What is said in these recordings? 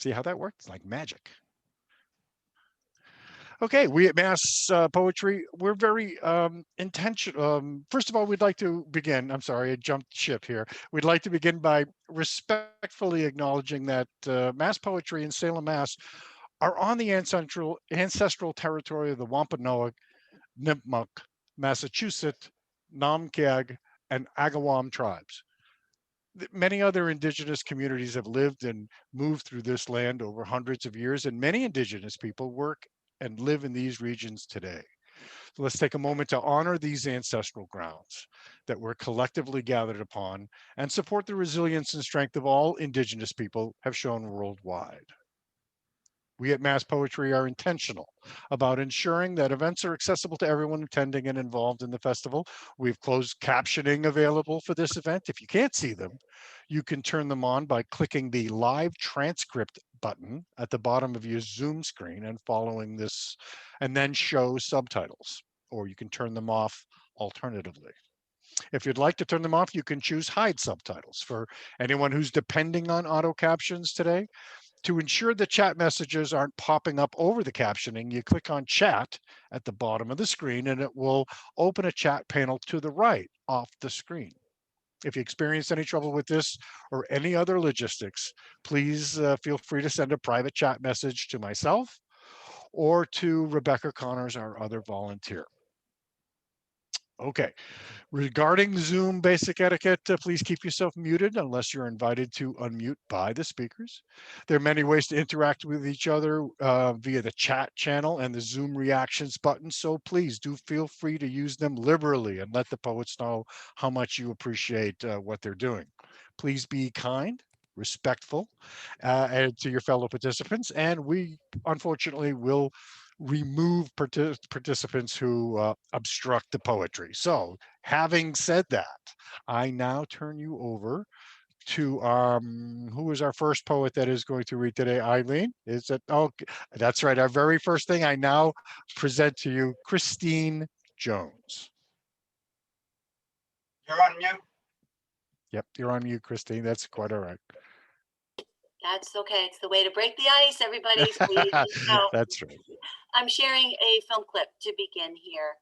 See how that works? Like magic. Okay, we at Mass Poetry, we're very intentional. First of all, we'd like to begin. I'm sorry, I jumped ship here. We'd like to begin by respectfully acknowledging that Mass Poetry and Salem, Mass, are on the ancestral territory of the Wampanoag, Nipmuc, Massachusetts, Namkag, and Agawam tribes. Many other indigenous communities have lived and moved through this land over hundreds of years, and many indigenous people work and live in these regions today. So let's take a moment to honor these ancestral grounds that we're collectively gathered upon and support the resilience and strength of all indigenous people have shown worldwide. We at Mass Poetry are intentional about ensuring that events are accessible to everyone attending and involved in the festival. We've closed captioning available for this event. If you can't see them, you can turn them on by clicking the live transcript button at the bottom of your Zoom screen and following this, and then show subtitles, or you can turn them off alternatively. If you'd like to turn them off, you can choose hide subtitles. For anyone who's depending on auto captions today, to ensure the chat messages aren't popping up over the captioning, you click on chat at the bottom of the screen and it will open a chat panel to the right off the screen. If you experience any trouble with this or any other logistics, please feel free to send a private chat message to myself or to Rebecca Connors, our other volunteer. Okay, regarding Zoom basic etiquette, please keep yourself muted unless you're invited to unmute by the speakers. There are many ways to interact with each other via the chat channel and the Zoom reactions button, so please do feel free to use them liberally and let the poets know how much you appreciate what they're doing. Please be kind, respectful to your fellow participants, and we unfortunately will remove participants who obstruct the poetry. So having said that, I now turn you over to who is our first poet that is going to read today? Eileen? Is it? Oh, that's right. Our very first thing, I now present to you Christine Jones. You're on mute. Yep, you're on mute, Christine. That's quite all right. That's okay. It's the way to break the ice, everybody. Please. That's right. I'm sharing a film clip to begin here.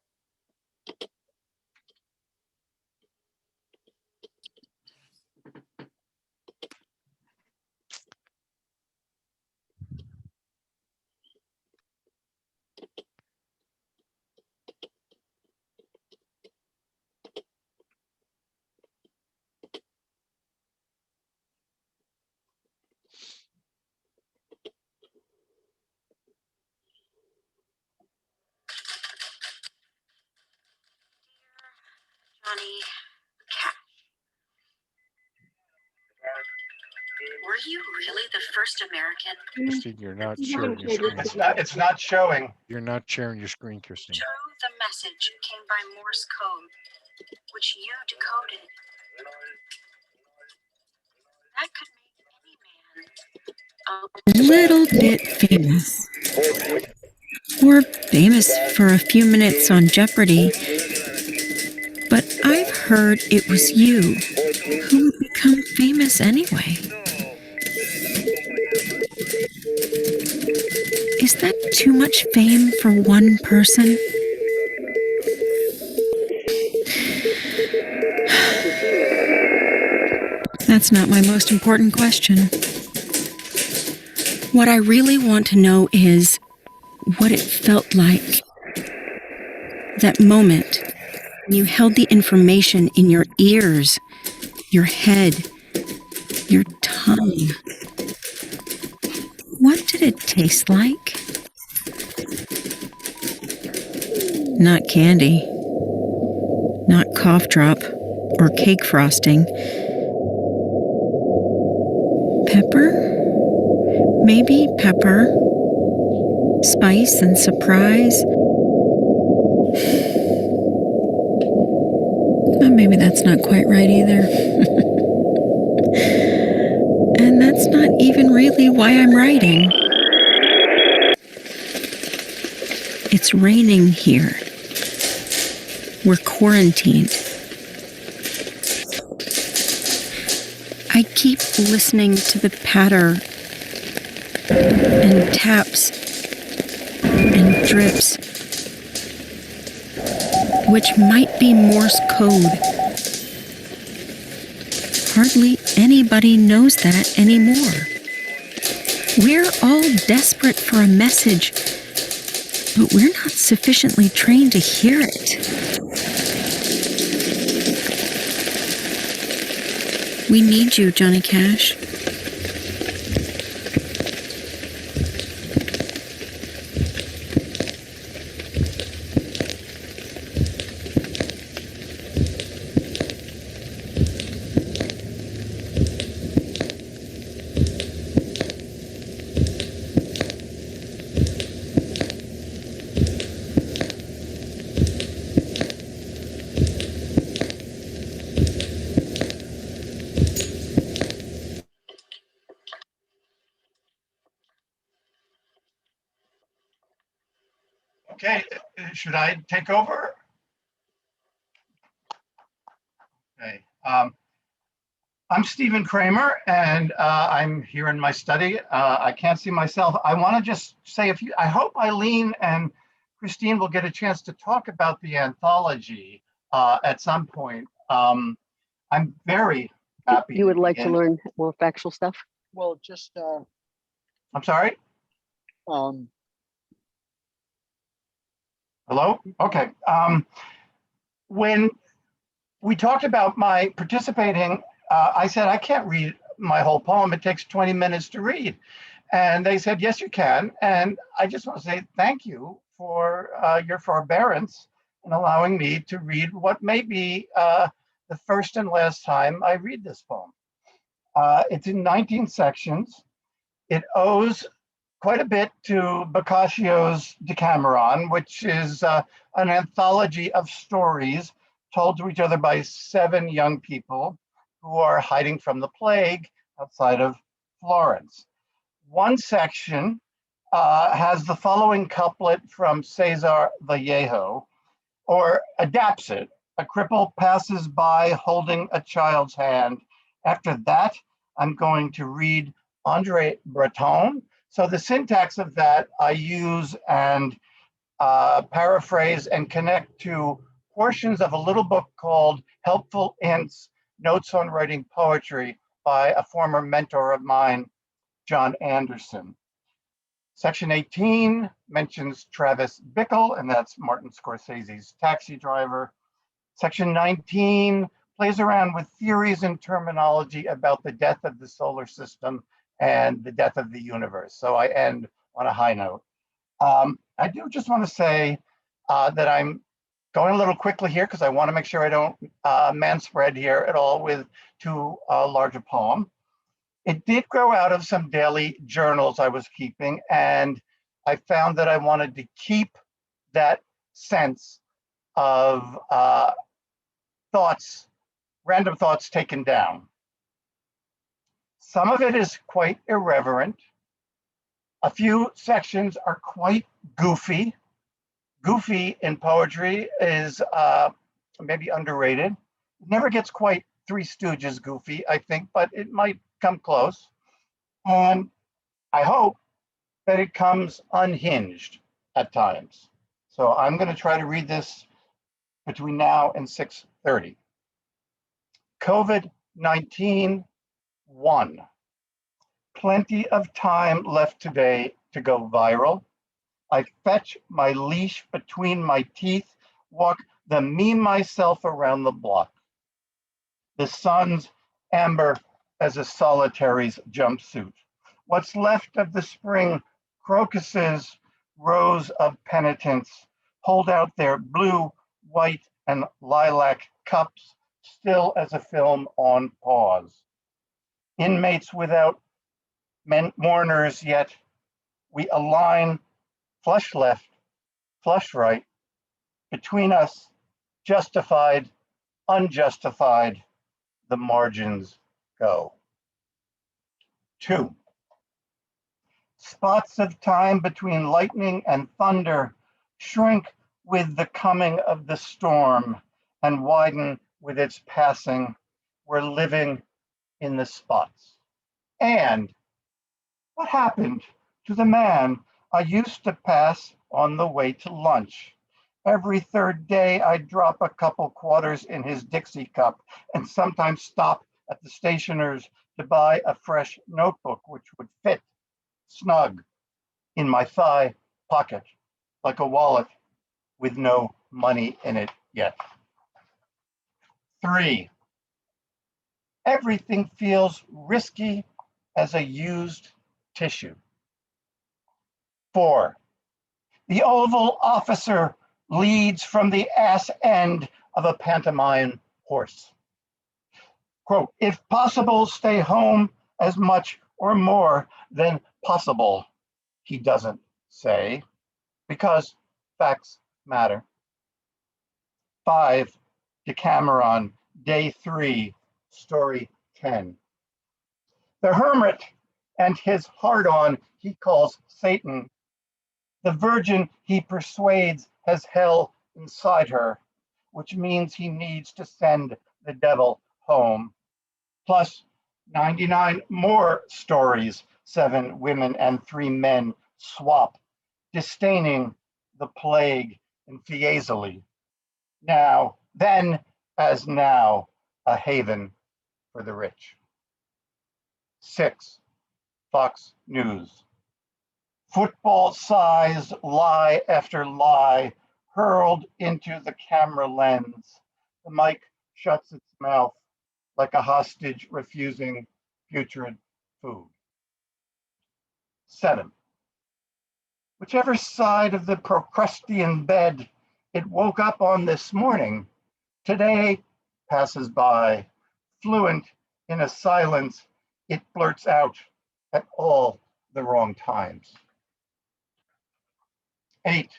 Johnny Cash. Were you really the first American? Christine, you're not sharing your screen. It's not showing. You're not sharing your screen, Christine. True, the message came by Morse code, which you decoded. That could make any man a little bit famous. Or famous for a few minutes on Jeopardy. But I've heard it was you who would become famous anyway. Is that too much fame for one person? That's not my most important question. What I really want to know is what it felt like. That moment when you held the information in your ears, your head, your tongue. What did it taste like? Not candy. Not cough drop or cake frosting. Pepper? Maybe pepper. Spice and surprise. Maybe that's not quite right either. And that's not even really why I'm writing. It's raining here. We're quarantined. I keep listening to the patter and taps and drips, which might be Morse code. Hardly anybody knows that anymore. We're all desperate for a message, but we're not sufficiently trained to hear it. We need you, Johnny Cash. Okay, should I take over? Okay. I'm Stephen Kramer, and I'm here in my study. I can't see myself. I want to just say I hope Eileen and Christine will get a chance to talk about the anthology at some point. I'm very happy. You would like to learn more factual stuff? Well, just I'm sorry? um, Hello? Okay. When we talked about my participating, I said, I can't read my whole poem. It takes 20 minutes to read. And they said, yes, you can. And I just want to say thank you for your forbearance in allowing me to read what may be the first and last time I read this poem. It's in 19 sections. It owes quite a bit to Boccaccio's Decameron, which is an anthology of stories told to each other by 7 young people who are hiding from the plague outside of Florence. One section has the following couplet from Cesar Vallejo, or adapts it. A cripple passes by holding a child's hand. After that, I'm going to read Andre Breton. So the syntax of that I use and paraphrase and connect to portions of a little book called Helpful Hints, Notes on Writing Poetry by a former mentor of mine, John Anderson. Section 18 mentions Travis Bickle, and that's Martin Scorsese's Taxi Driver. Section 19 plays around with theories and terminology about the death of the solar system and the death of the universe. So I end on a high note. I do just want to say that I'm going a little quickly here because I want to make sure I don't manspread here at all with too large a poem. It did grow out of some daily journals I was keeping, and I found that I wanted to keep that sense of thoughts, random thoughts taken down. Some of it is quite irreverent. A few sections are quite goofy. Goofy in poetry is maybe underrated. It never gets quite Three Stooges goofy, I think, but it might come close. And I hope that it comes unhinged at times. So I'm going to try to read this between now and 6:30. COVID-19, 1. Plenty of time left today to go viral. I fetch my leash between my teeth, walk the me myself around the block. The sun's amber as a solitary's jumpsuit. What's left of the spring crocuses, rows of penitence, hold out their blue, white, and lilac cups, still as a film on pause. Inmates without mourners yet, we align flush left, flush right, between us, justified, unjustified, the margins go. 2. Spots of time between lightning and thunder shrink with the coming of the storm and widen with its passing. We're living in the spots. And what happened to the man I used to pass on the way to lunch. Every third day, I'd drop a couple quarters in his Dixie cup and sometimes stop at the stationer's to buy a fresh notebook, which would fit snug in my thigh pocket like a wallet with no money in it yet. 3, everything feels risky as a used tissue. 4, the Oval Officer leads from the ass end of a pantomime horse. Quote, if possible, stay home as much or more than possible, he doesn't say, because facts matter. 5, Decameron, day 3, story 10. The hermit and his hard-on he calls Satan. The virgin he persuades has hell inside her, which means he needs to send the devil home. Plus 99 more stories, 7 women and 3 men swap, disdaining the plague in Fiesole. Now, then, as now, a haven for the rich. 6, Fox News. Football-sized lie after lie hurled into the camera lens. The mic shuts its mouth like a hostage refusing putrid food. 7, whichever side of the Procrustean bed it woke up on this morning, today passes by, fluent in a silence it blurts out at all the wrong times. 8,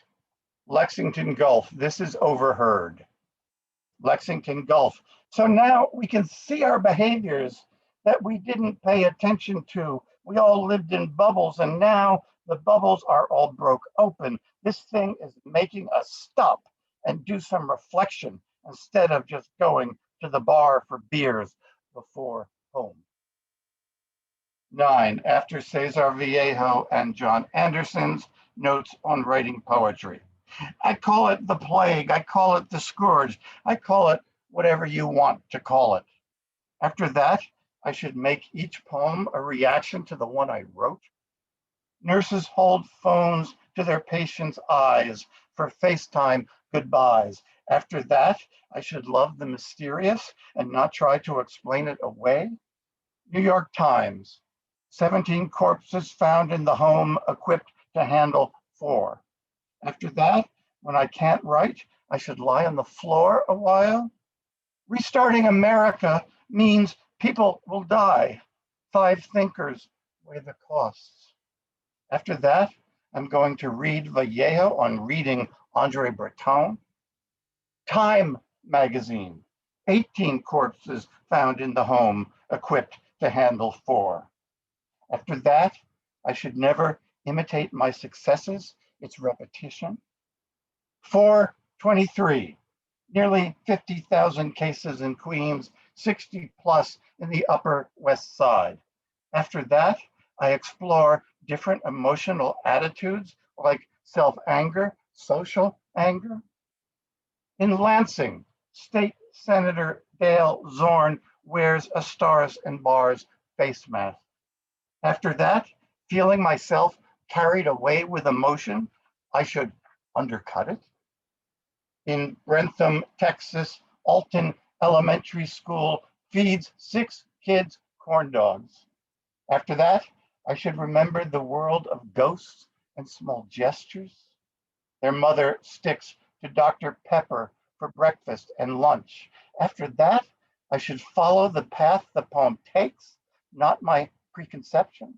Lexington Gulf. This is overheard. Lexington Gulf. So now we can see our behaviors that we didn't pay attention to. We all lived in bubbles, and now the bubbles are all broke open. This thing is making us stop and do some reflection instead of just going to the bar for beers before home. 9, after Cesar Vallejo and John Anderson's notes on writing poetry. I call it the plague, I call it the scourge, I call it whatever you want to call it. After that, I should make each poem a reaction to the one I wrote. Nurses hold phones to their patients' eyes for FaceTime goodbyes. After that, I should love the mysterious and not try to explain it away. New York Times, 17 corpses found in the home equipped to handle 4. After that, when I can't write, I should lie on the floor a while. Restarting America means people will die. 5 thinkers weigh the costs. After that, I'm going to read Vallejo on reading Andre Breton. Time magazine, 18 corpses found in the home equipped to handle 4. After that, I should never imitate my successes, it's repetition. 423, nearly 50,000 cases in Queens, 60 plus in the Upper West Side. After that, I explore different emotional attitudes like self-anger, social anger. In Lansing, State Senator Dale Zorn wears a Stars and Bars face mask. After that, feeling myself carried away with emotion, I should undercut it. In Brentham, Texas, Alton Elementary School feeds 6 kids corn dogs. After that, I should remember the world of ghosts and small gestures. Their mother sticks to Dr. Pepper for breakfast and lunch. After that, I should follow the path the poem takes, not my preconception.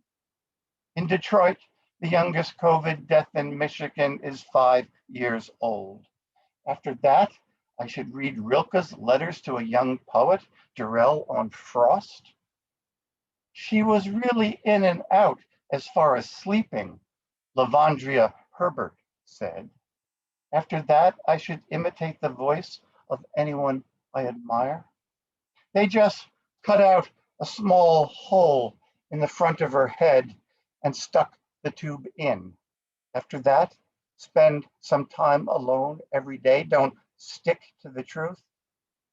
In Detroit, the youngest COVID death in Michigan is 5 years old. After that, I should read Rilke's Letters to a Young Poet, Durrell on Frost. She was really in and out as far as sleeping, Lavandria Herbert said. After that, I should imitate the voice of anyone I admire. They just cut out a small hole in the front of her head and stuck the tube in. After that, spend some time alone every day. Don't stick to the truth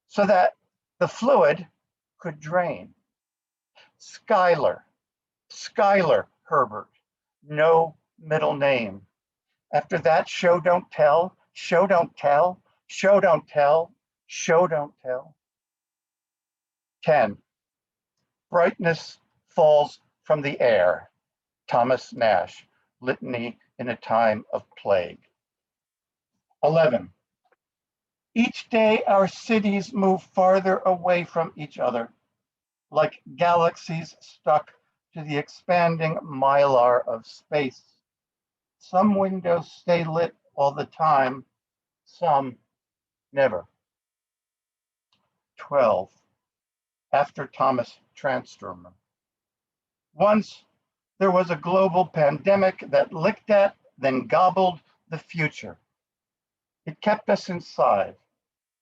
so that the fluid could drain. Skylar Herbert, no middle name. After that, show don't tell, show don't tell, show don't tell, show don't tell. 10. Brightness falls from the air. Thomas Nash, Litany in a Time of Plague. 11. Each day our cities move farther away from each other, like galaxies stuck to the expanding mylar of space. Some windows stay lit all the time, some never. 12. After Thomas Transtromer. Once there was a global pandemic that licked at, then gobbled the future. It kept us inside,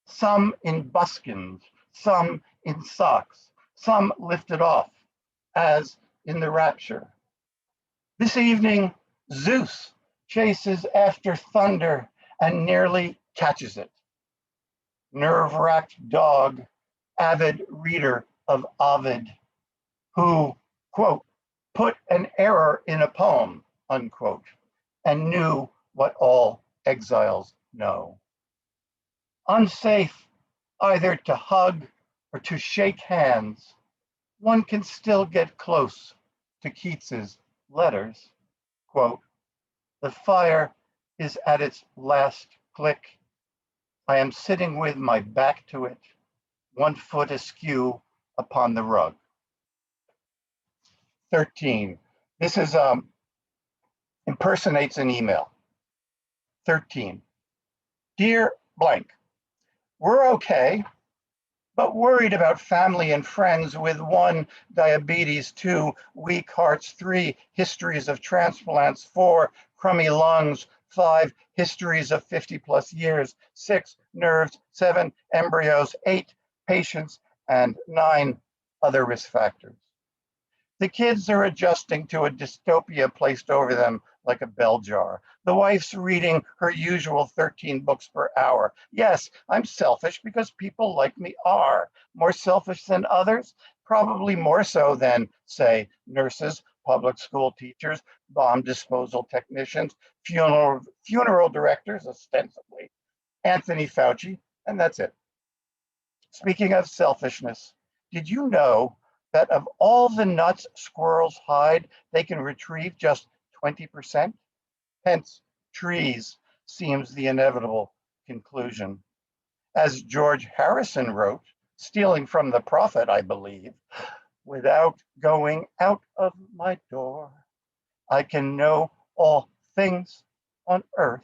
some in buskins, some in socks, some lifted off, as in the rapture. This evening, Zeus chases after thunder and nearly catches it. Nerve-wracked dog, avid reader of Ovid, who, quote, put an error in a poem, unquote, and knew what all exiles know. Unsafe either to hug or to shake hands, one can still get close to Keats's letters. Quote, the fire is at its last click. I am sitting with my back to it, 1 foot askew upon the rug. 13. This is impersonates an email. 13. Dear blank, we're okay, but worried about family and friends with 1, diabetes, 2, weak hearts, 3, histories of transplants, 4, crummy lungs, 5, histories of 50 plus years, 6, nerves, 7, embryos, 8, patients, and 9, other risk factors. The kids are adjusting to a dystopia placed over them like a bell jar. The wife's reading her usual 13 books per hour. Yes, I'm selfish because people like me are. More selfish than others? Probably more so than, say, nurses, public school teachers, bomb disposal technicians, funeral directors, ostensibly, Anthony Fauci, and that's it. Speaking of selfishness, did you know that of all the nuts squirrels hide, they can retrieve just 20%? Hence, trees seems the inevitable conclusion. As George Harrison wrote, stealing from the prophet, I believe, without going out of my door, I can know all things on earth.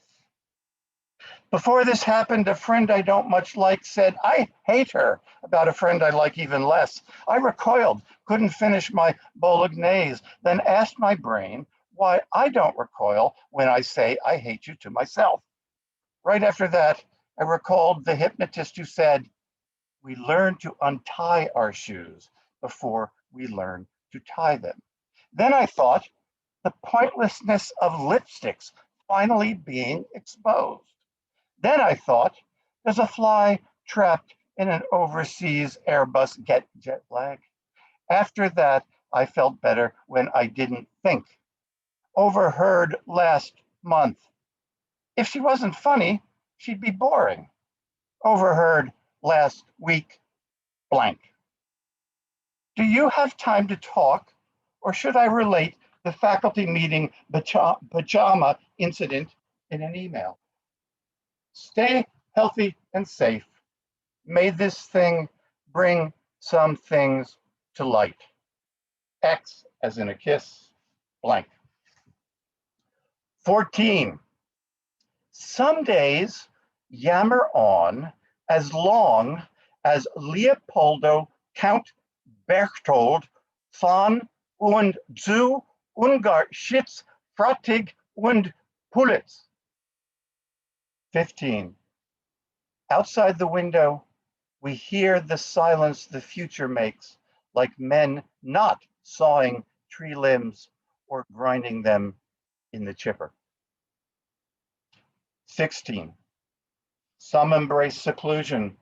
Before this happened, a friend I don't much like said, I hate her, about a friend I like even less. I recoiled, couldn't finish my bolognese, then asked my brain why I don't recoil when I say I hate you to myself. Right after that, I recalled the hypnotist who said, we learn to untie our shoes before we learn to tie them. Then I thought, the pointlessness of lipsticks finally being exposed. Then I thought, does a fly trapped in an overseas Airbus get jet lag? After that, I felt better when I didn't think. Overheard last month. If she wasn't funny, she'd be boring. Overheard last week, blank. Do you have time to talk, or should I relate the faculty meeting pajama incident in an email? Stay healthy and safe. May this thing bring some things to light. X as in a kiss, blank. 14. Some days yammer on as long as Leopoldo Count Berchtold von und zu Ungar Schitz Fratig und Pulitz. 15. Outside the window, we hear the silence the future makes, like men not sawing tree limbs or grinding them in the chipper. 16. Some embrace seclusion.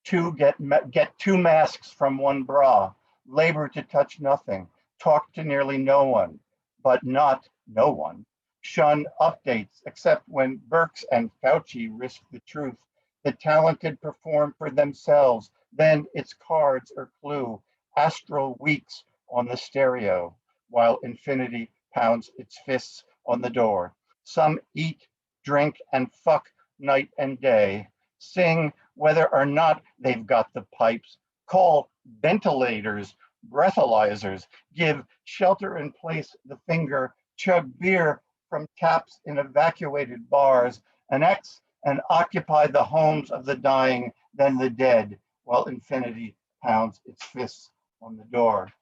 Get 2 masks from 1 bra, labor to touch nothing, talk to nearly no one, but not no one. Shun updates, except when Birx and Fauci risk the truth. The talented perform for themselves, then it's cards or clue, astral weeks on the stereo, while infinity pounds its fists on the door. Some eat, drink, and fuck night and day, sing whether or not they've got the pipes, call ventilators, breathalyzers, give shelter in place the finger, chug beer from taps in evacuated bars, annex and occupy the homes of the dying, then the dead, while infinity pounds its fists on the door.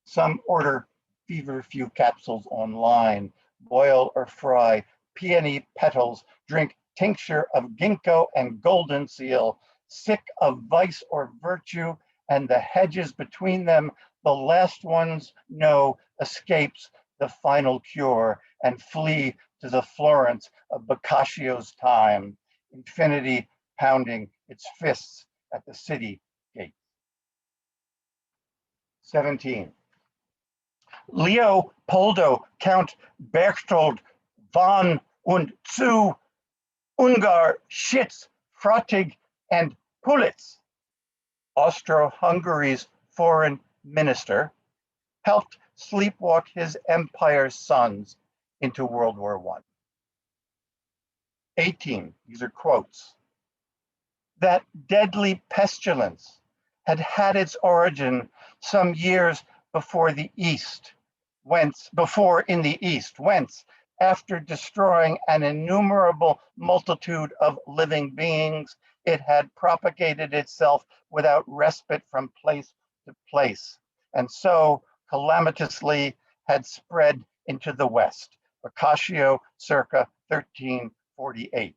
Some order feverfew capsules online, boil or fry peony petals, drink tincture of ginkgo and golden seal, sick of vice or virtue, and the hedges between them, the last ones know escapes the final cure, and flee to the Florence of Boccaccio's time, infinity pounding its fists at the city gate. 17. Leopoldo Count Berchtold von und zu Ungar, Schitz, Fratig, and Pulitz, Austro-Hungary's foreign minister, helped sleepwalk his empire's sons into World War I. 18, these are quotes. That deadly pestilence had had its origin some years before in the East, whence, after destroying an innumerable multitude of living beings, it had propagated itself without respite from place to place, and so calamitously had spread into the West. Boccaccio, circa 1348.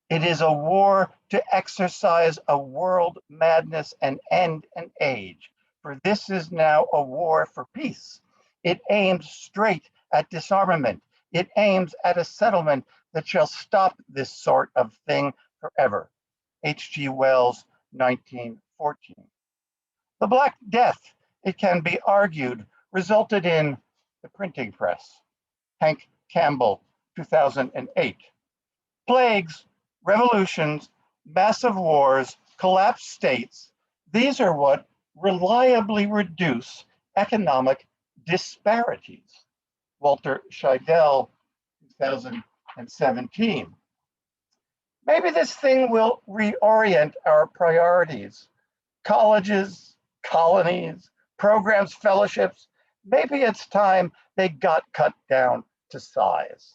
It is a war to exercise a world madness and end an age, for this is now a war for peace. It aims straight at disarmament. It aims at a settlement that shall stop this sort of thing forever. H.G. Wells, 1914. The Black Death, it can be argued, resulted in the printing press. Hank Campbell, 2008. Plagues, revolutions, massive wars, collapsed states, these are what reliably reduce economic disparities. Walter Scheidel, 2017. Maybe this thing will reorient our priorities. Colleges, colonies, programs, fellowships, maybe it's time they got cut down to size.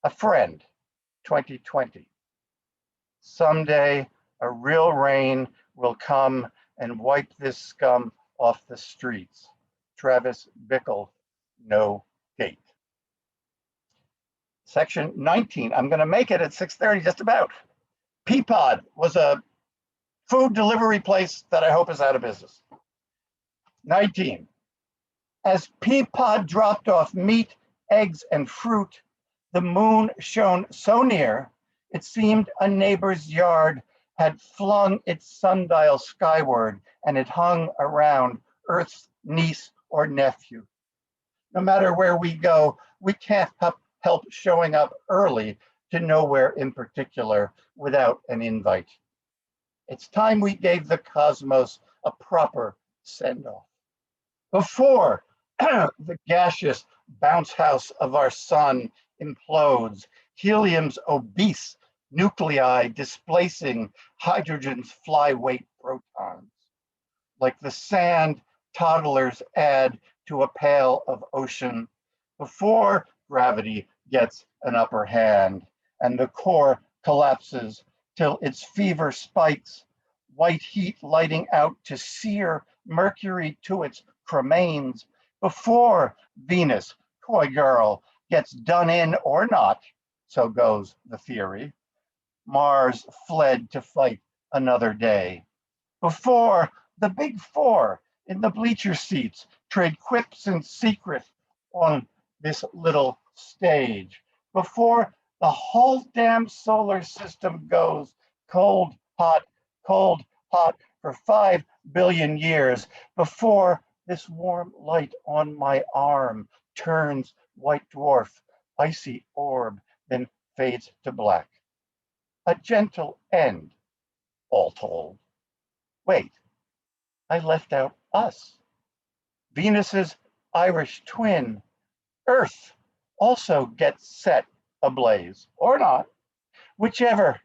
A friend, 2020. Someday a real rain will come and wipe this scum off the streets. Travis Bickle, no date. Section 19, I'm gonna make it at 6:30 just about. Peapod was a food delivery place that I hope is out of business. 19, as Peapod dropped off meat, eggs, and fruit, the moon shone so near, it seemed a neighbor's yard had flung its sundial skyward and it hung around Earth's niece or nephew. No matter where we go, we can't help showing up early to nowhere in particular without an invite. It's time we gave the cosmos a proper send-off. Before the gaseous bounce house of our sun implodes, helium's obese nuclei displacing hydrogen's flyweight protons. Like the sand toddlers add to a pail of ocean, before gravity gets an upper hand and the core collapses till its fever spikes, white heat lighting out to sear Mercury to its cremains, before Venus, coy girl, gets done in or not, so goes the theory. Mars fled to fight another day. Before the big four in the bleacher seats trade quips in secret on this little stage, before the whole damn solar system goes cold, hot for 5 billion years, before this warm light on my arm turns white dwarf, icy orb, then fades to black. A gentle end, all told. Wait, I left out us. Venus's Irish twin, Earth, also gets set ablaze, or not, whichever.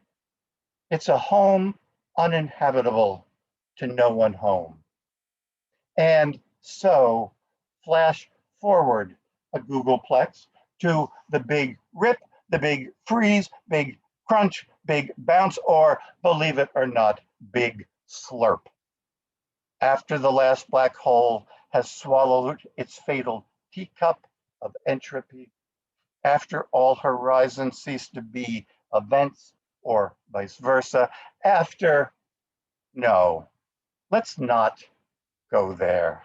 It's a home uninhabitable to no one home. And so, flash forward a Googleplex to the big rip, the big freeze, big crunch, big bounce, or believe it or not, big slurp. After the last black hole has swallowed its fatal teacup of entropy, after all horizons cease to be events, or vice versa, after, no, let's not go there.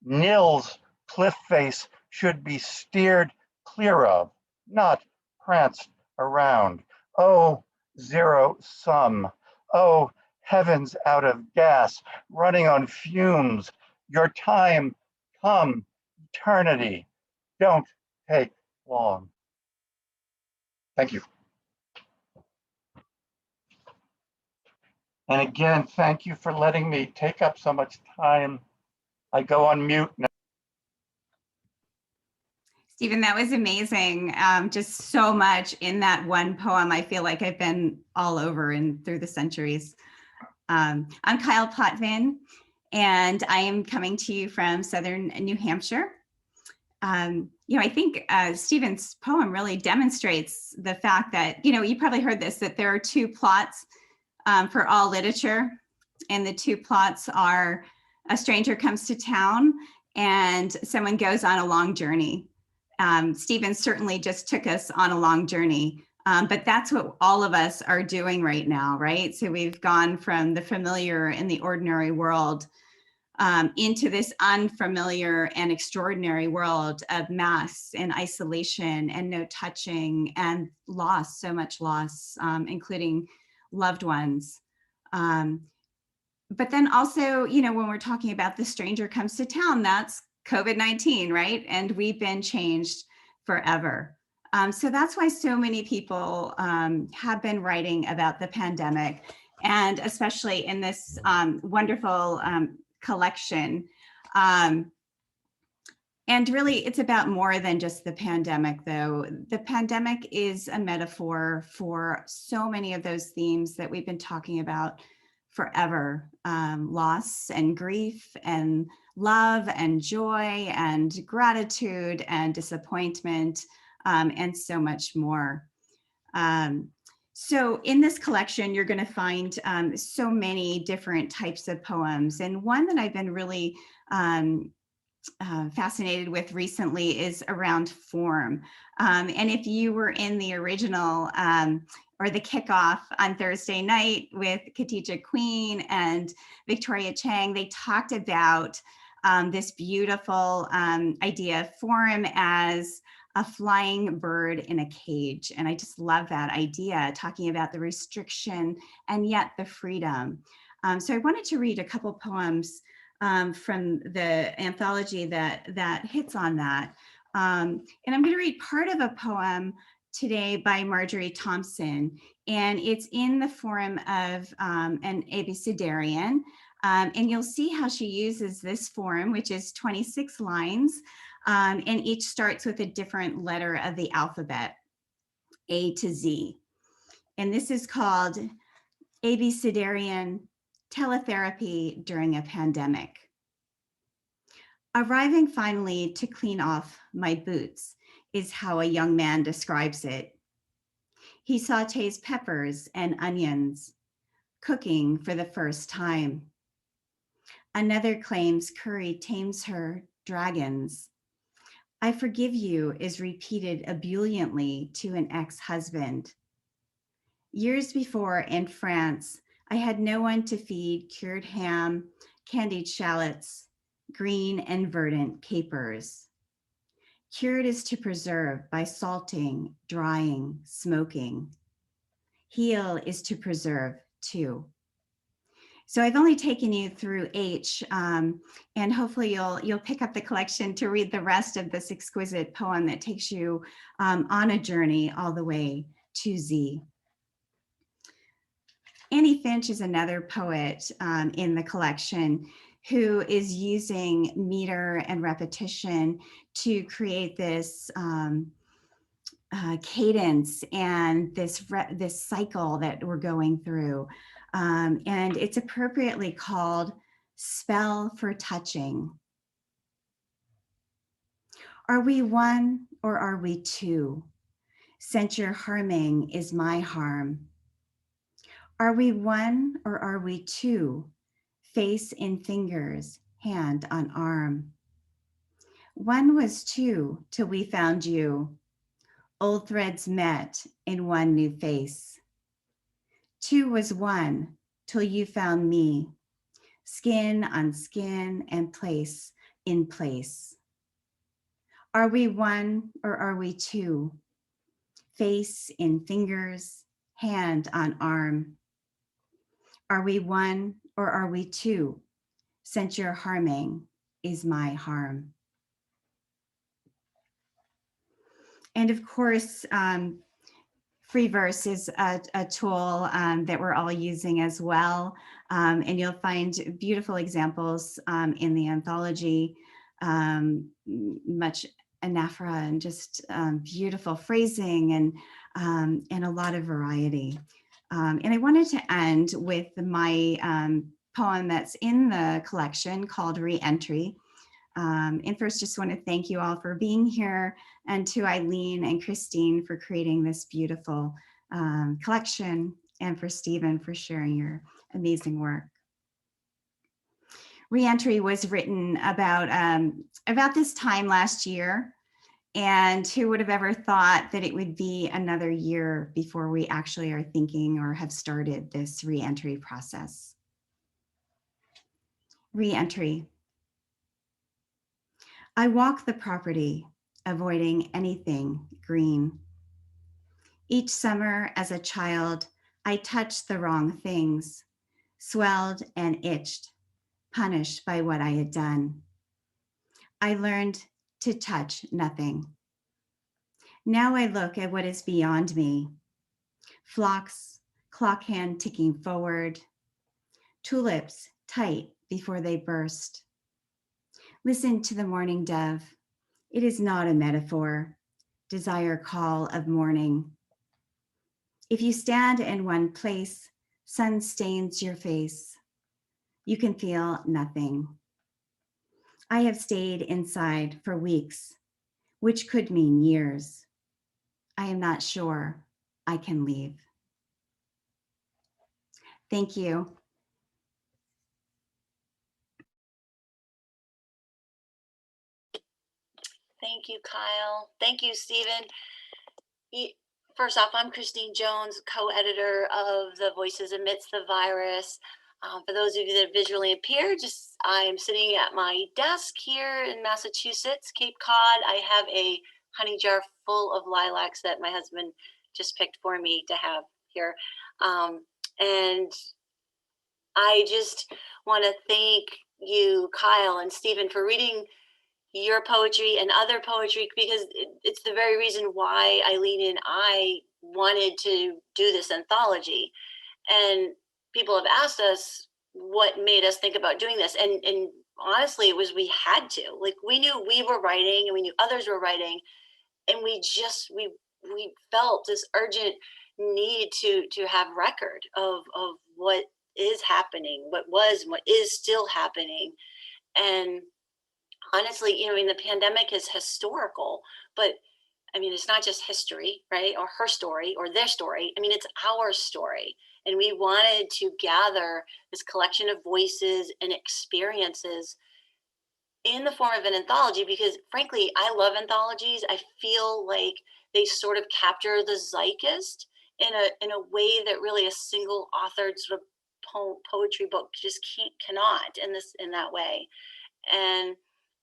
Nil's cliff face should be steered clear of, not pranced around. Oh, zero sum. Oh, heavens out of gas, running on fumes. Your time come, eternity. Don't take long. Thank you. And again, thank you for letting me take up so much time. I go on mute now. Stephen, that was amazing. Just so much in that one poem. I feel like I've been all over and through the centuries. I'm Kyle Potvin, and I am coming to you from Southern New Hampshire. I think Stephen's poem really demonstrates the fact that, you probably heard this, that there are two plots for all literature. And the two plots are a stranger comes to town and someone goes on a long journey. Stephen certainly just took us on a long journey, but that's what all of us are doing right now, right? So we've gone from the familiar and the ordinary world into this unfamiliar and extraordinary world of masks and isolation and no touching and loss, so much loss, including loved ones. But then also, when we're talking about the stranger comes to town, that's COVID-19, right? And we've been changed forever. So that's why so many people have been writing about the pandemic, and especially in this wonderful collection. And really, it's about more than just the pandemic, though. The pandemic is a metaphor for so many of those themes that we've been talking about forever. Loss and grief and love and joy and gratitude and disappointment, and so much more. So in this collection, you're going to find so many different types of poems. And one that I've been really fascinated with recently is around form. And if you were in the original or the kickoff on Thursday night with Khadija Queen and Victoria Chang, they talked about this beautiful idea of form as a flying bird in a cage. And I just love that idea, talking about the restriction and yet the freedom. So I wanted to read a couple poems from the anthology that hits on that. And I'm going to read part of a poem today by Marjorie Thompson, and it's in the form of an abecedarian. And you'll see how she uses this form, which is 26 lines, and each starts with a different letter of the alphabet, A to Z. And this is called Abecedarian Teletherapy During a Pandemic. Arriving finally to clean off my boots is how a young man describes it. He sautés peppers and onions, cooking for the first time. Another claims curry tames her dragons. I forgive you is repeated ebulliently to an ex-husband. Years before in France, I had no one to feed cured ham, candied shallots, green and verdant capers. Cured is to preserve by salting, drying, smoking. Heal is to preserve too. So I've only taken you through H, and hopefully you'll pick up the collection to read the rest of this exquisite poem that takes you on a journey all the way to Z. Annie Finch is another poet in the collection who is using meter and repetition to create this cadence and this cycle that we're going through. And it's appropriately called Spell for Touching. Are we one or are we two? Censure harming is my harm. Are we one or are we two? Face in fingers, hand on arm. One was two till we found you. Old threads met in one new face. Two was one till you found me. Skin on skin and place in place. Are we one or are we two? Face in fingers, hand on arm. Are we one or are we two? Since your harming is my harm. And of course, free verse is a tool that we're all using as well. And you'll find beautiful examples in the anthology, much anaphora and just beautiful phrasing and a lot of variety. And I wanted to end with my poem that's in the collection called Re-Entry. And first, just want to thank you all for being here, and to Eileen and Christine for creating this beautiful collection, and for Stephen for sharing your amazing work. Re-Entry was written about this time last year, and who would have ever thought that it would be another year before we actually are thinking or have started this re-entry process. Re-entry. I walk the property, avoiding anything green. Each summer as a child, I touched the wrong things, swelled and itched, punished by what I had done. I learned to touch nothing. Now I look at what is beyond me. Phlox, clock hand ticking forward, tulips tight before they burst. Listen to the morning dove. It is not a metaphor, desire call of morning. If you stand in one place, sun stains your face. You can feel nothing. I have stayed inside for weeks, which could mean years. I am not sure I can leave. Thank you. Thank you, Kyle. Thank you, Stephen. First off, I'm Christine Jones, co-editor of the Voices Amidst the Virus. For those of you that visually appear, I am sitting at my desk here in Massachusetts, Cape Cod. I have a honey jar full of lilacs that my husband just picked for me to have here. And I just want to thank you, Kyle and Stephen, for reading your poetry and other poetry, because it's the very reason why Eileen and I wanted to do this anthology. And people have asked us what made us think about doing this. And honestly, it was we had to. Like, we knew we were writing and we knew others were writing. And we felt this urgent need to have record of what is happening, what was and what is still happening. And honestly, the pandemic is historical, but I mean, it's not just history, right? Or her story or their story. I mean, it's our story. And we wanted to gather this collection of voices and experiences in the form of an anthology, because frankly, I love anthologies. I feel like they sort of capture the zeitgeist in a way that really a single authored sort of poetry book just cannot in that way. And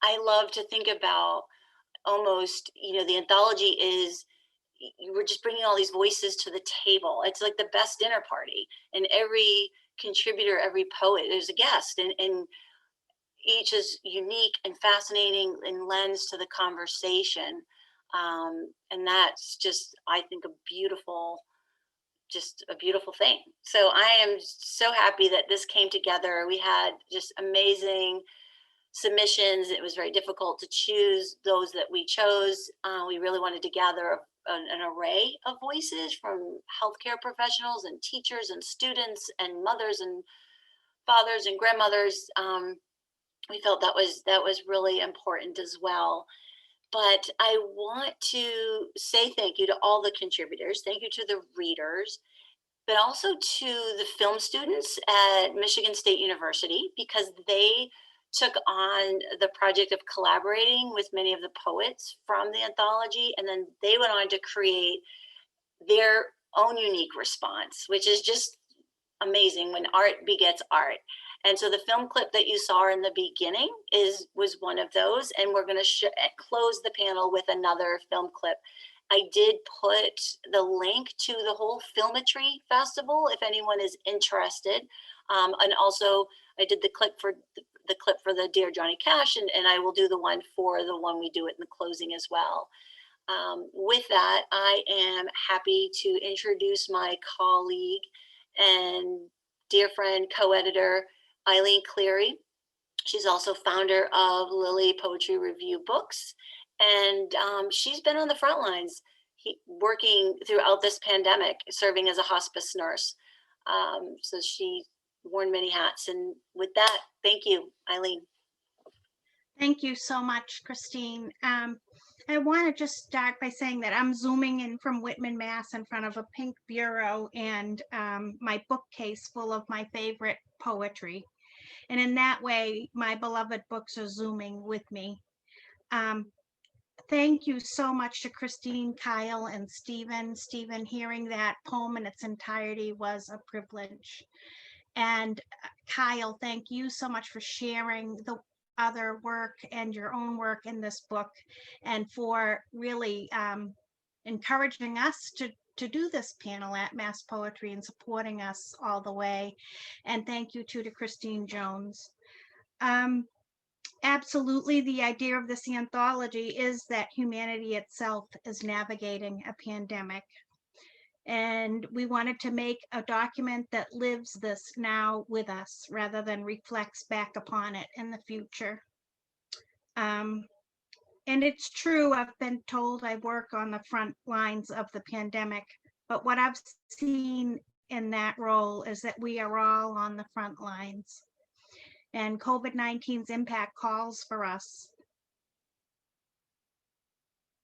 I love to think about almost, the anthology is, we're just bringing all these voices to the table. It's like the best dinner party, and every contributor, every poet, there's a guest, and each is unique and fascinating and lends to the conversation. And that's just, I think, just a beautiful thing. So I am so happy that this came together. We had just amazing submissions. It was very difficult to choose those that we chose. We really wanted to gather an array of voices from healthcare professionals and teachers and students and mothers and fathers and grandmothers. We felt that was really important as well. But I want to say thank you to all the contributors. Thank you to the readers, but also to the film students at Michigan State University, because they took on the project of collaborating with many of the poets from the anthology. And then they went on to create their own unique response, which is just amazing when art begets art. And so the film clip that you saw in the beginning was one of those. And we're going to close the panel with another film clip. I did put the link to the whole Filmetry Festival if anyone is interested. And also I did the clip for the Dear Johnny Cash, and I will do the one for the one we do it in the closing as well. With that, I am happy to introduce my colleague and dear friend, co-editor, Eileen Cleary. She's also founder of Lily Poetry Review Books. And she's been on the front lines, working throughout this pandemic, serving as a hospice nurse. So she worn many hats. And with that, thank you, Eileen. Thank you so much, Christine. I want to just start by saying that I'm zooming in from Whitman, Mass. In front of a pink bureau and my bookcase full of my favorite poetry. And in that way, my beloved books are zooming with me. Thank you so much to Christine, Kyle, and Stephen. Stephen, hearing that poem in its entirety was a privilege. And Kyle, thank you so much for sharing the other work and your own work in this book, and for really encouraging us to do this panel at Mass Poetry and supporting us all the way. And thank you too to Christine Jones. Absolutely, the idea of this anthology is that humanity itself is navigating a pandemic. And we wanted to make a document that lives this now with us rather than reflects back upon it in the future. And it's true, I've been told I work on the front lines of the pandemic, but what I've seen in that role is that we are all on the front lines. And COVID-19's impact calls for us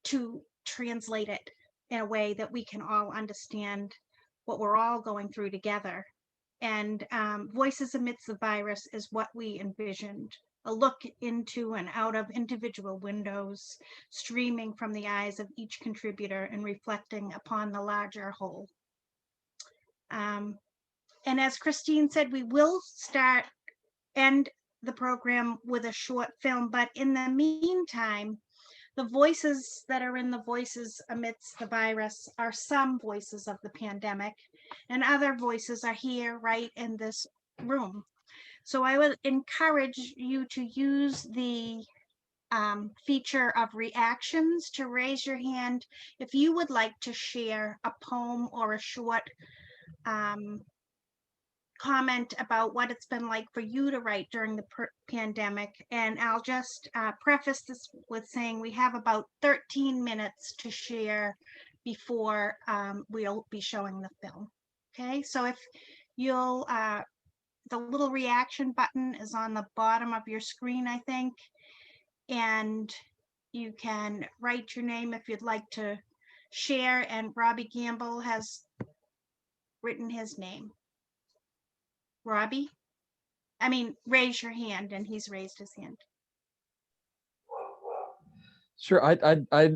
to translate it in a way that we can all understand what we're all going through together. And Voices Amidst the Virus is what we envisioned, a look into and out of individual windows, streaming from the eyes of each contributor and reflecting upon the larger whole. And as Christine said, we will end the program with a short film, but in the meantime, the voices that are in the Voices Amidst the Virus are some voices of the pandemic, and other voices are here right in this room. So I would encourage you to use the feature of reactions to raise your hand if you would like to share a poem or a short comment about what it's been like for you to write during the pandemic. And I'll just preface this with saying we have about 13 minutes to share before we'll be showing the film. Okay, so if you'll, the little reaction button is on the bottom of your screen, I think, and you can write your name if you'd like to share, and Robbie Gamble has written his name. Robbie, raise your hand, and he's raised his hand. Sure,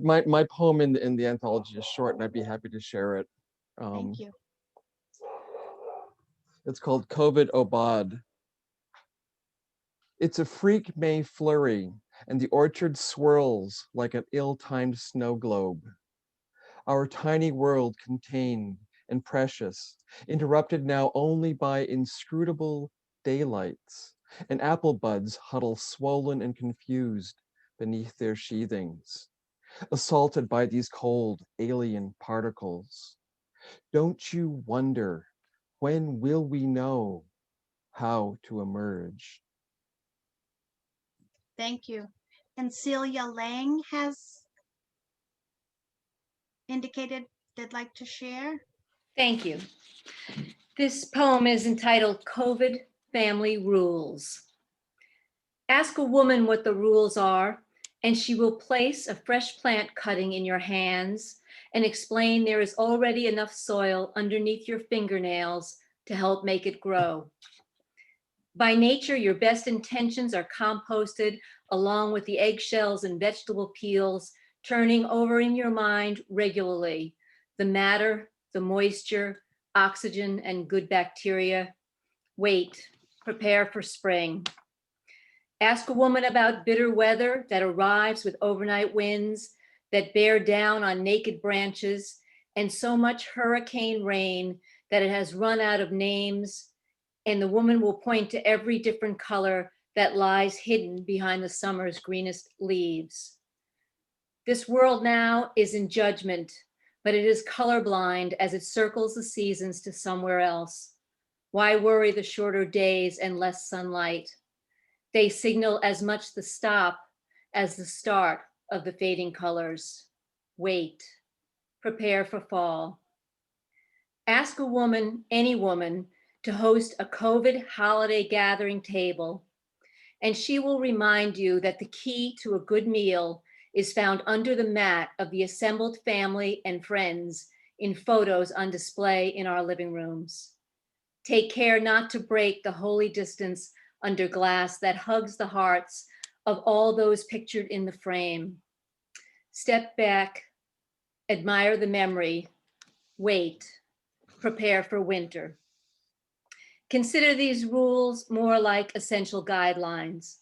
my poem in the anthology is short, and I'd be happy to share it. Thank you. It's called COVID Obad. It's a freak May flurry, and the orchard swirls like an ill-timed snow globe. Our tiny world contained and precious, interrupted now only by inscrutable daylights, and apple buds huddle swollen and confused beneath their sheathings, assaulted by these cold alien particles. Don't you wonder, when will we know how to emerge? Thank you. And Celia Lang has indicated they'd like to share. Thank you. This poem is entitled COVID Family Rules. Ask a woman what the rules are, and she will place a fresh plant cutting in your hands and explain there is already enough soil underneath your fingernails to help make it grow. By nature, your best intentions are composted along with the eggshells and vegetable peels, turning over in your mind regularly, the matter, the moisture, oxygen, and good bacteria. Wait, prepare for spring. Ask a woman about bitter weather that arrives with overnight winds that bear down on naked branches and so much hurricane rain that it has run out of names, and the woman will point to every different color that lies hidden behind the summer's greenest leaves. This world now is in judgment, but it is colorblind as it circles the seasons to somewhere else. Why worry the shorter days and less sunlight? They signal as much the stop as the start of the fading colors. Wait, prepare for fall. Ask a woman, any woman, to host a COVID holiday gathering table, and she will remind you that the key to a good meal is found under the mat of the assembled family and friends in photos on display in our living rooms. Take care not to break the holy distance under glass that hugs the hearts of all those pictured in the frame. Step back, admire the memory, wait, prepare for winter. Consider these rules more like essential guidelines.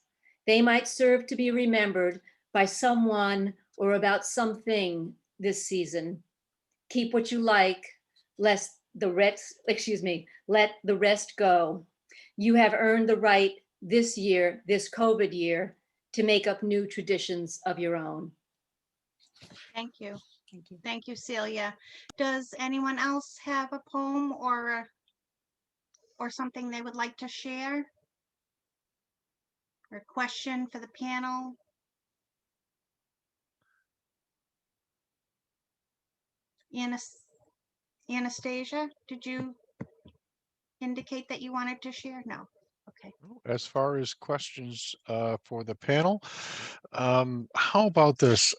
They might serve to be remembered by someone or about something this season. Keep what you like, let the rest go. You have earned the right this year, this COVID year, to make up new traditions of your own. Thank you. Thank you. Thank you, Celia. Does anyone else have a poem or something they would like to share? Or a question for the panel? Anastasia, did you indicate that you wanted to share? No. Okay. As far as questions for the panel, how about this?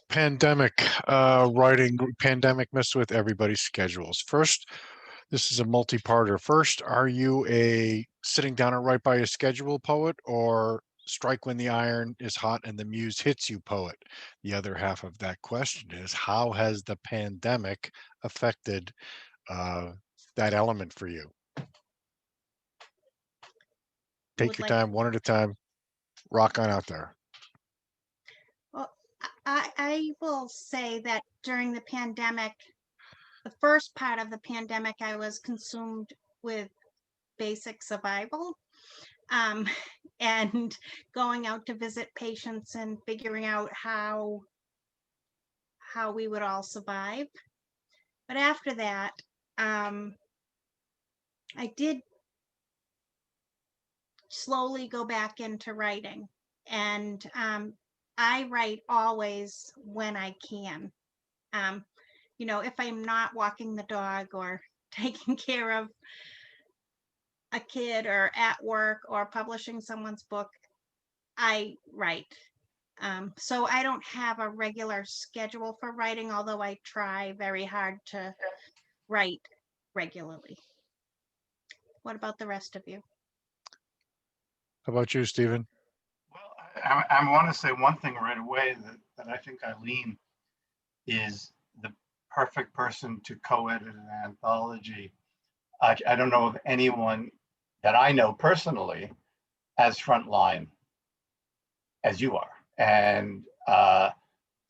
Pandemic writing, pandemic messed with everybody's schedules. First, this is a multi-parter. First, are you a sitting down and write by a schedule poet, or strike when the iron is hot and the muse hits you poet? The other half of that question is, how has the pandemic affected that element for you? Take your time, one at a time. Rock on out there. Well, I will say that during the pandemic, the first part of the pandemic, I was consumed with basic survival, and going out to visit patients and figuring out how we would all survive. But after that, I did slowly go back into writing, and I write always when I can. You know, if I'm not walking the dog or taking care of a kid or at work or publishing someone's book, I write. So I don't have a regular schedule for writing, although I try very hard to write regularly. What about the rest of you? How about you, Stephen? Well, I want to say one thing right away, that I think Eileen is the perfect person to co-edit an anthology. I don't know of anyone that I know personally as Frontline. as you are. And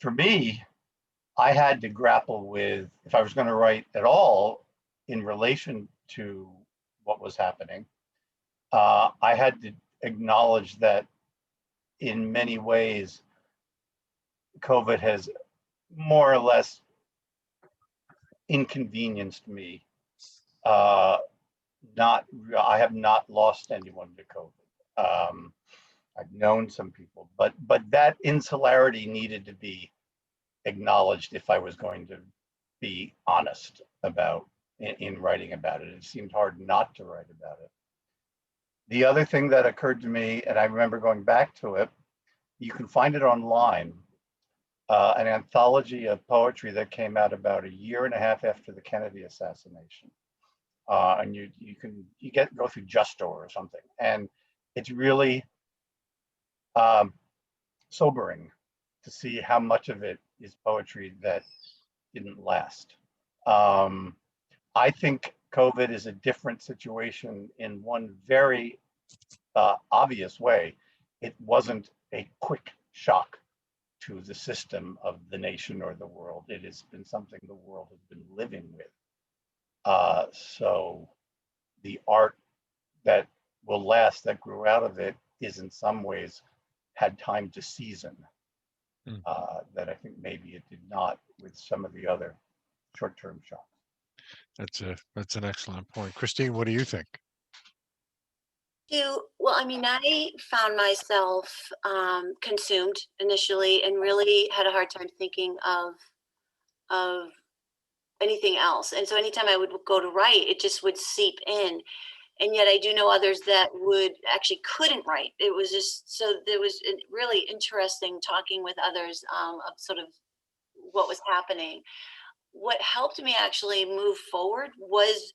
for me, I had to grapple with, if I was going to write at all in relation to what was happening, I had to acknowledge that in many ways, COVID has more or less inconvenienced me. I have not lost anyone to COVID. I've known some people, but that insularity needed to be acknowledged if I was going to be honest about in writing about it. It seemed hard not to write about it. The other thing that occurred to me, and I remember going back to it, you can find it online, an anthology of poetry that came out about a year and a half after the Kennedy assassination. And you go through Justo or something, and it's really sobering to see how much of it is poetry that didn't last. I think COVID is a different situation in one very obvious way. It wasn't a quick shock to the system of the nation or the world. It has been something the world has been living with. So the art that will last, that grew out of it, is in some ways had time to season, that I think maybe it did not with some of the other short-term shocks. That's an excellent point. Christine, what do you think? Well, I mean, I found myself consumed initially and really had a hard time thinking of anything else. And so anytime I would go to write, it just would seep in. And yet I do know others that couldn't write. It was just, so there was really interesting talking with others of sort of what was happening. What helped me actually move forward was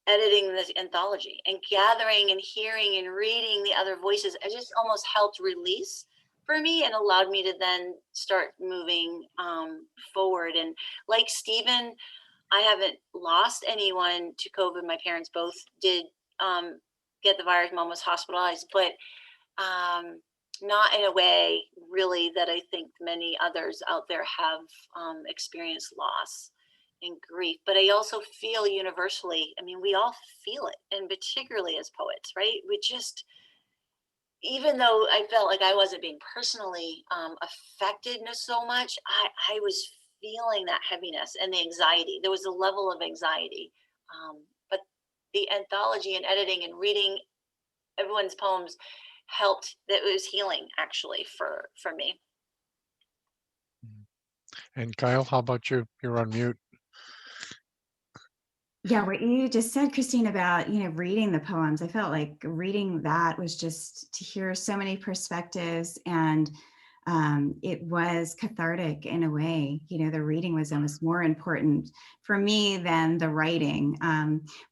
editing this anthology and gathering and hearing and reading the other voices. It just almost helped release for me and allowed me to then start moving forward. And like Stephen, I haven't lost anyone to COVID. My parents both did get the virus. Mom was hospitalized, but not in a way really that I think many others out there have experienced loss and grief. But I also feel universally, I mean, we all feel it, and particularly as poets, right? We just, even though I felt like I wasn't being personally affected so much, I was feeling that heaviness and the anxiety. There was a level of anxiety. But the anthology and editing and reading everyone's poems helped. That was healing actually for me. And Kyle, how about you? You're on mute. Yeah, what you just said, Christine, about, reading the poems, I felt like reading that was just to hear so many perspectives, and it was cathartic in a way. The reading was almost more important for me than the writing.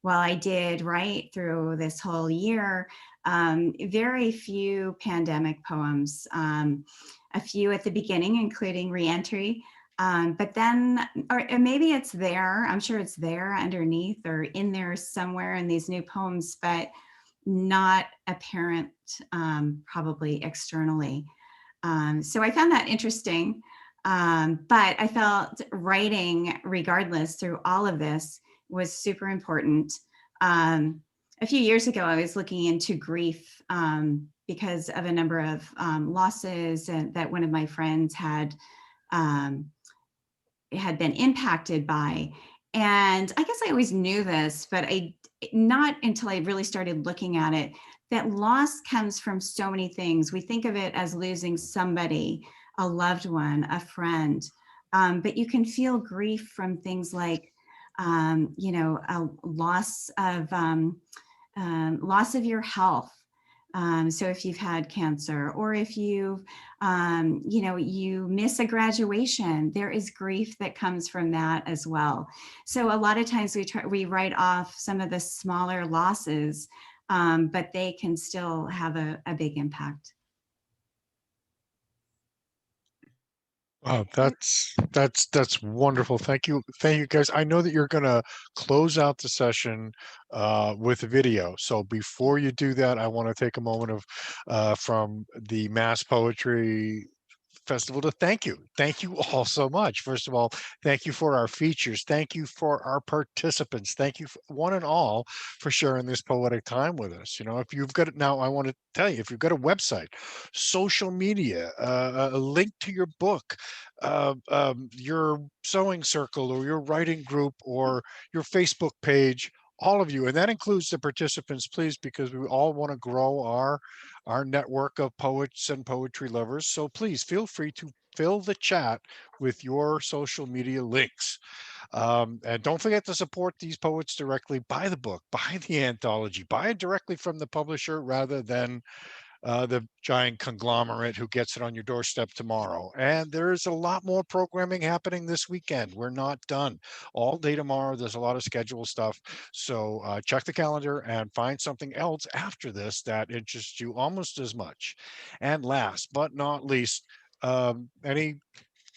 While I did write through this whole year, very few pandemic poems, a few at the beginning, including Reentry. But then, or maybe it's there, I'm sure it's there underneath or in there somewhere in these new poems, but not apparent probably externally. So I found that interesting, but I felt writing regardless through all of this was super important. A few years ago, I was looking into grief because of a number of losses that one of my friends had been impacted by. And I guess I always knew this, but not until I really started looking at it, that loss comes from so many things. We think of it as losing somebody, a loved one, a friend, but you can feel grief from things like, a loss of your health. So if you've had cancer, or if you've, you miss a graduation, there is grief that comes from that as well. So a lot of times we write off some of the smaller losses, but they can still have a big impact. Oh, that's wonderful. Thank you, guys. I know that you're gonna close out the session with a video. So before you do that, I want to take a moment of from the Mass Poetry Festival to thank you. Thank you all so much. First of all, thank you for our features. Thank you for our participants. Thank you, one and all, for sharing this poetic time with us. You know, if you've got it now, I want to tell you, if you've got a website, social media, a link to your book, your sewing circle or your writing group or your Facebook page, all of you, and that includes the participants, please, because we all want to grow our network of poets and poetry lovers. So please feel free to fill the chat with your social media links. And don't forget to support these poets directly. Buy the book, buy the anthology, buy it directly from the publisher rather than the giant conglomerate who gets it on your doorstep tomorrow. And there's a lot more programming happening this weekend. We're not done. All day tomorrow, there's a lot of scheduled stuff. So check the calendar and find something else after this that interests you almost as much. And last but not least,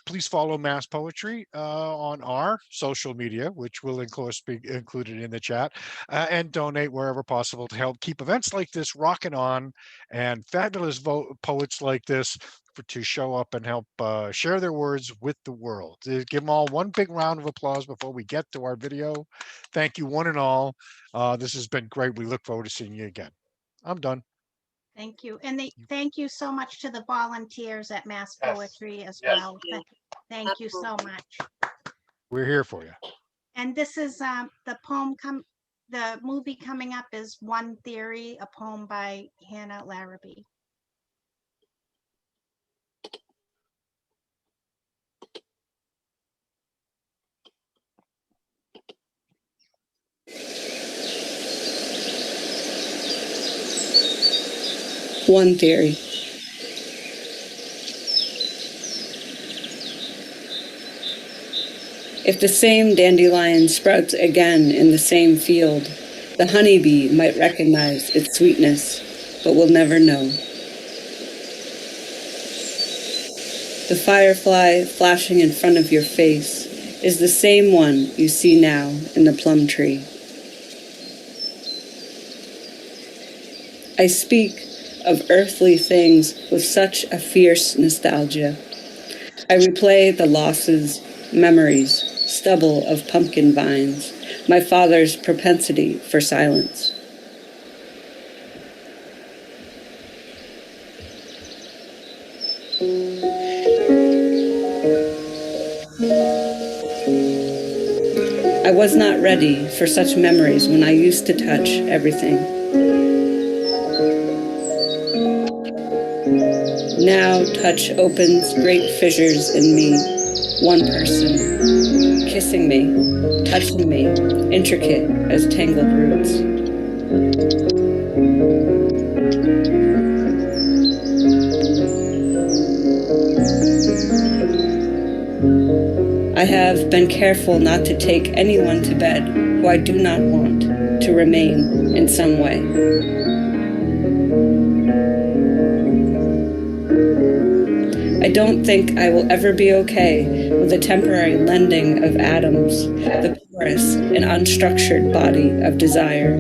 please follow Mass Poetry on our social media, which will of course be included in the chat, and donate wherever possible to help keep events like this rocking on and fabulous poets like this to show up and help share their words with the world. Give them all one big round of applause before we get to our video. Thank you one and all. This has been great. We look forward to seeing you again. I'm done. Thank you. And thank you so much to the volunteers at Mass Yes. Poetry as Yes. well. Thank you so much. We're here for you. And this is the movie coming up is One Theory, a poem by Hannah Larrabee. One theory. If the same dandelion sprouts again in the same field, the honeybee might recognize its sweetness, but will never know. The firefly flashing in front of your face is the same one you see now in the plum tree. I speak of earthly things with such a fierce nostalgia. I replay the losses, memories, stubble of pumpkin vines, my father's propensity for silence. I was not ready for such memories when I used to touch everything. Now touch opens great fissures in me, one person, kissing me, touching me, intricate as tangled roots. I have been careful not to take anyone to bed who I do not want to remain in some way. I don't think I will ever be okay with the temporary lending of atoms, the porous and unstructured body of desire.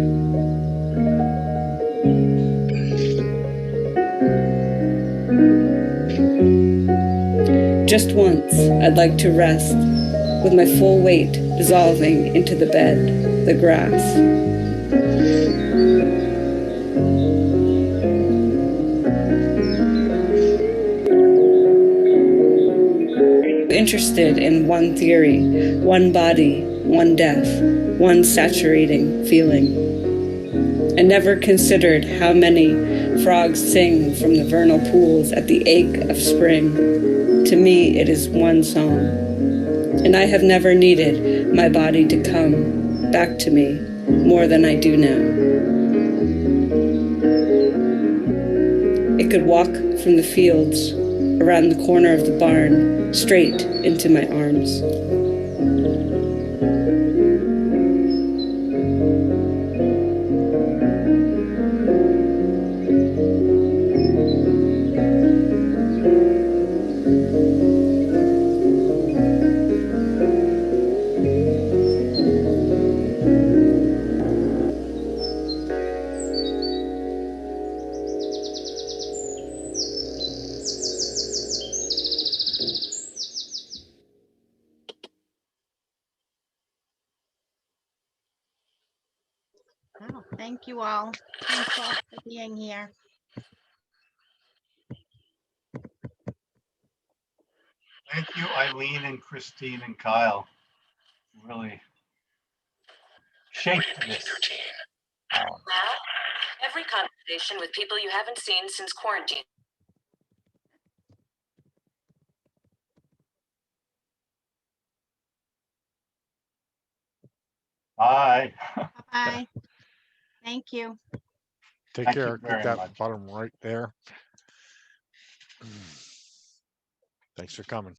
Just once, I'd like to rest, with my full weight dissolving into the bed, the grass. Interested in one theory, one body, one death, one saturating feeling. I never considered how many frogs sing from the vernal pools at the ache of spring. To me, it is one song. And I have never needed my body to come back to me more than I do now. It could walk from the fields, around the corner of the barn, straight into my arms. Oh, thank you all. Thanks all for being here. Thank you, Eileen and Christine and Kyle. Really shaped this. Now, every conversation with people you haven't seen since quarantine. Bye. Bye-bye. Thank you. Take Thank you care. very Click that much. bottom right there. Thanks for coming.